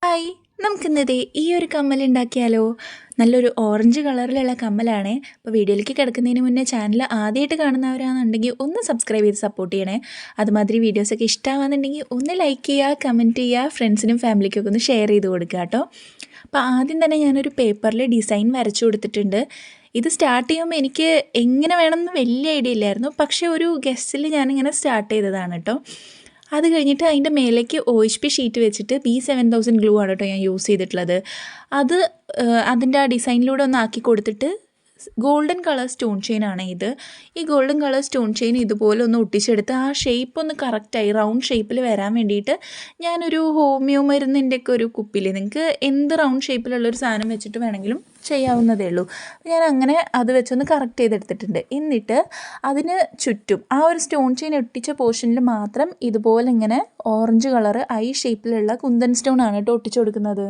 Hi, നമുക്കിന്നതേ ഈ ഒരു കമ്മൽ ഉണ്ടാക്കിയാലോ? നല്ലൊരു ഓറഞ്ച് കളറിലുള്ള കമ്മലാണ്. അപ്പോൾ വീഡിയോയിലേക്ക് കിടക്കുന്നതിന് മുന്നേ ചാനൽ ആദ്യമായിട്ട് കാണുന്നവരാണെന്നുണ്ടെങ്കിൽ ഒന്ന് സബ്സ്ക്രൈബ് ചെയ്ത് സപ്പോർട്ട് ചെയ്യണേ. അതുമാതിരി വീഡിയോസൊക്കെ ഇഷ്ടമാണെന്നുണ്ടെങ്കിൽ ഒന്ന് ലൈക്ക് ചെയ്യുക, കമൻറ്റ് ചെയ്യുക, ഫ്രണ്ട്സിനും ഫാമിലിക്കൊക്കെ ഒന്ന് ഷെയർ ചെയ്ത് കൊടുക്കുക കേട്ടോ. അപ്പോൾ ആദ്യം തന്നെ ഞാനൊരു പേപ്പറിൽ ഡിസൈൻ വരച്ചു കൊടുത്തിട്ടുണ്ട്. ഇത് സ്റ്റാർട്ട് ചെയ്യുമ്പോൾ എനിക്ക് എങ്ങനെ വേണമെന്ന് വലിയ ഐഡിയ ഇല്ലായിരുന്നു, പക്ഷേ ഒരു ഗസ്റ്റിൽ ഞാനിങ്ങനെ സ്റ്റാർട്ട് ചെയ്തതാണ് കേട്ടോ. അത് കഴിഞ്ഞിട്ട് അതിൻ്റെ മേലേക്ക് OHP ഷീറ്റ് വെച്ചിട്ട് B7000 ഗ്ലൂ ആണ് കേട്ടോ ഞാൻ യൂസ് ചെയ്തിട്ടുള്ളത്. അത് അതിൻ്റെ ആ ഡിസൈനിലൂടെ ഒന്ന് ആക്കി കൊടുത്തിട്ട് ഗോൾഡൻ കളർ സ്റ്റോൺ ചെയിനാണ് ഇത്. ഈ ഗോൾഡൻ കളർ സ്റ്റോൺ ചെയിൻ ഇതുപോലെ ഒന്ന് ഒട്ടിച്ചെടുത്ത് ആ ഷേപ്പ് ഒന്ന് കറക്റ്റായി റൗണ്ട് ഷേപ്പിൽ വരാൻ വേണ്ടിയിട്ട് ഞാനൊരു ഹോമിയോ മരുന്നിൻ്റെയൊക്കെ ഒരു കുപ്പിയിൽ, നിങ്ങൾക്ക് എന്ത് റൗണ്ട് ഷേപ്പിലുള്ളൊരു സാധനം വെച്ചിട്ട് വേണമെങ്കിലും ചെയ്യാവുന്നതേ ഉള്ളൂ. ഞാൻ അങ്ങനെ അത് വെച്ചൊന്ന് കറക്റ്റ് ചെയ്തെടുത്തിട്ടുണ്ട്. എന്നിട്ട് അതിന് ചുറ്റും ആ ഒരു സ്റ്റോൺ ചെയിൻ ഒട്ടിച്ച പോർഷനിൽ മാത്രം ഇതുപോലെ ഇങ്ങനെ ഓറഞ്ച് കളറ് ഷേപ്പിലുള്ള കുന്തൻ സ്റ്റോൺ ആണ് കേട്ടോ ഒട്ടിച്ചു കൊടുക്കുന്നത്.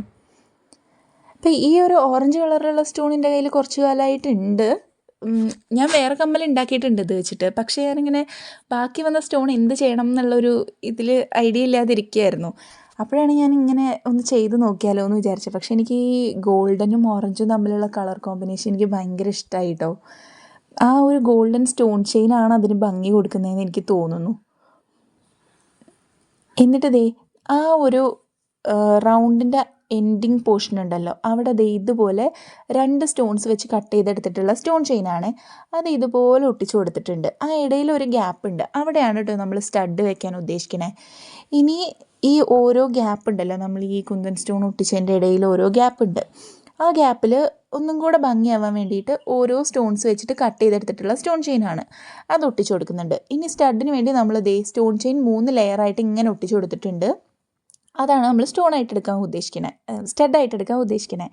അപ്പോൾ ഈ ഒരു ഓറഞ്ച് കളറിലുള്ള സ്റ്റോൺ എൻ്റെ കയ്യിൽ കുറച്ച് കാലമായിട്ടുണ്ട്. ഞാൻ വേറെ കമ്മൽ ഉണ്ടാക്കിയിട്ടുണ്ട് ഇത് വെച്ചിട്ട്, പക്ഷേ ഞാനിങ്ങനെ ബാക്കി വന്ന സ്റ്റോൺ എന്ത് ചെയ്യണം എന്നുള്ളൊരു ഇതിൽ ഐഡിയ ഇല്ലാതിരിക്കുകയായിരുന്നു. അപ്പോഴാണ് ഞാനിങ്ങനെ ഒന്ന് ചെയ്ത് നോക്കിയാലോ എന്ന് വിചാരിച്ചത്. പക്ഷേ എനിക്ക് ഈ ഗോൾഡനും ഓറഞ്ചും തമ്മിലുള്ള കളർ കോമ്പിനേഷൻ എനിക്ക് ഭയങ്കര ഇഷ്ടമായി കേട്ടോ. ആ ഒരു ഗോൾഡൻ സ്റ്റോൺ ചെയിനാണ് അതിന് ഭംഗി കൊടുക്കുന്നതെന്ന് എനിക്ക് തോന്നുന്നു. എന്നിട്ട് ദേ ആ ഒരു റൗണ്ടിൻ്റെ എൻഡിങ് പോർഷൻ ഉണ്ടല്ലോ, അവിടെ ദേ ഇതുപോലെ 2 സ്റ്റോൺസ് വെച്ച് കട്ട് ചെയ്തെടുത്തിട്ടുള്ള സ്റ്റോൺ ചെയിനാണ്. അത് ഇതുപോലെ ഒട്ടിച്ചു കൊടുത്തിട്ടുണ്ട്. ആ ഇടയിൽ ഒരു ഗ്യാപ്പ് ഉണ്ട്, അവിടെയാണ് കേട്ടോ നമ്മൾ സ്റ്റഡ് വെക്കാൻ ഉദ്ദേശിക്കണേ. ഇനി ഈ ഓരോ ഗ്യാപ്പ് ഉണ്ടല്ലോ, നമ്മൾ ഈ കുന്തൻ സ്റ്റോൺ ഒട്ടിച്ചതിൻ്റെ ഇടയിൽ ഓരോ ഗ്യാപ്പ് ഉണ്ട്. ആ ഗ്യാപ്പിൽ ഒന്നും കൂടെ ഭംഗിയാവാൻ വേണ്ടിയിട്ട് ഓരോ സ്റ്റോൺസ് വെച്ചിട്ട് കട്ട് ചെയ്തെടുത്തിട്ടുള്ള സ്റ്റോൺ ചെയിനാണ് അത് ഒട്ടിച്ചു കൊടുക്കുന്നുണ്ട്. ഇനി സ്റ്റഡിന് വേണ്ടി നമ്മൾ ദേ സ്റ്റോൺ ചെയിൻ 3 ലെയറായിട്ട് ഇങ്ങനെ ഒട്ടിച്ചു കൊടുത്തിട്ടുണ്ട്. അതാണ് നമ്മൾ സ്റ്റഡായിട്ട് എടുക്കാൻ ഉദ്ദേശിക്കണേ.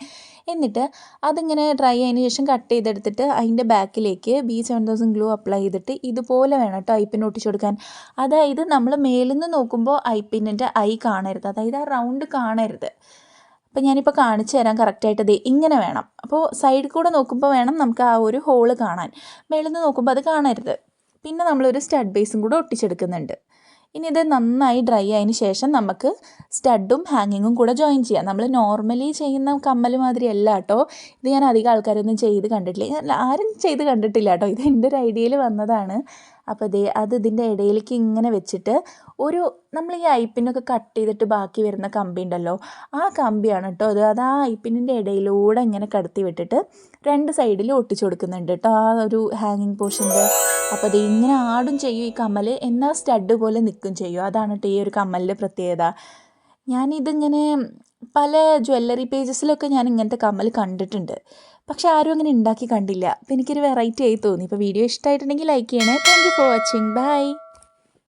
എന്നിട്ട് അതിങ്ങനെ ഡ്രൈ ആയതിനു ശേഷം കട്ട് ചെയ്തെടുത്തിട്ട് അതിൻ്റെ ബാക്കിലേക്ക് B7000 ഗ്ലൂ അപ്ലൈ ചെയ്തിട്ട് ഇതുപോലെ വേണം കേട്ടോ ഐപ്പിൻ ഒട്ടിച്ചു കൊടുക്കാൻ. അതായത് നമ്മൾ മേലിൽ നിന്ന് നോക്കുമ്പോൾ ഐപ്പിന്നിൻ്റെ കാണരുത്, അതായത് ആ റൗണ്ട് കാണരുത്. അപ്പോൾ ഞാനിപ്പോൾ കാണിച്ചു തരാം കറക്റ്റായിട്ട്. ഇങ്ങനെ വേണം. അപ്പോൾ സൈഡിൽ കൂടെ നോക്കുമ്പോൾ വേണം നമുക്ക് ആ ഒരു ഹോള് കാണാൻ, മേളിൽ നിന്ന് നോക്കുമ്പോൾ അത് കാണരുത്. പിന്നെ നമ്മളൊരു സ്റ്റഡ് ബേസും കൂടെ ഒട്ടിച്ചെടുക്കുന്നുണ്ട്. ഇനി ഇത് നന്നായി ഡ്രൈ ആയതിന് ശേഷം നമുക്ക് സ്റ്റഡും ഹാങ്ങിങ്ങും കൂടെ ജോയിൻ ചെയ്യാം. നമ്മൾ നോർമലി ചെയ്യുന്ന കമ്മൽ മാതിരി അല്ല കേട്ടോ ഇത്. ഞാൻ അധികം ആൾക്കാരൊന്നും ചെയ്ത് കണ്ടിട്ടില്ല, ആരും ചെയ്ത് കണ്ടിട്ടില്ല കേട്ടോ. ഇത് എൻ്റെ ഒരു ഐഡിയയിൽ വന്നതാണ്. അപ്പോൾ അത് ഇതിൻ്റെ ഇടയിലേക്ക് ഇങ്ങനെ വെച്ചിട്ട് നമ്മൾ ഈ ഐപ്പിനൊക്കെ കട്ട് ചെയ്തിട്ട് ബാക്കി വരുന്ന കമ്പി ഉണ്ടല്ലോ, ആ കമ്പിയാണ് കേട്ടോ അത് ആ ഐപ്പിൻ്റെ ഇടയിലൂടെ ഇങ്ങനെ കടത്തി വിട്ടിട്ട് 2 സൈഡിൽ ഒട്ടിച്ചു കൊടുക്കുന്നുണ്ട് കേട്ടോ ആ ഒരു ഹാങ്ങിങ് പോർഷൻ്റെ. അപ്പോൾ അത് ഇങ്ങനെ ആടും ചെയ്യും ഈ കമ്മൽ, എന്നാൽ സ്റ്റഡ് പോലെ നിൽക്കും ചെയ്യും. അതാണ് കേട്ടോ ഈ ഒരു കമ്മലിൻ്റെ പ്രത്യേകത. ഞാനിതിങ്ങനെ പല ജ്വല്ലറി പേജസിലൊക്കെ ഞാൻ ഇങ്ങനത്തെ കമ്മൽ കണ്ടിട്ടുണ്ട്, പക്ഷെ ആരും അങ്ങനെ ഉണ്ടാക്കി കണ്ടില്ല. അപ്പോൾ എനിക്കൊരു വെറൈറ്റി ആയി തോന്നി. ഇപ്പോൾ വീഡിയോ ഇഷ്ടമായിട്ടുണ്ടെങ്കിൽ ലൈക്ക് ചെയ്യണേ. Thank you for watching. By.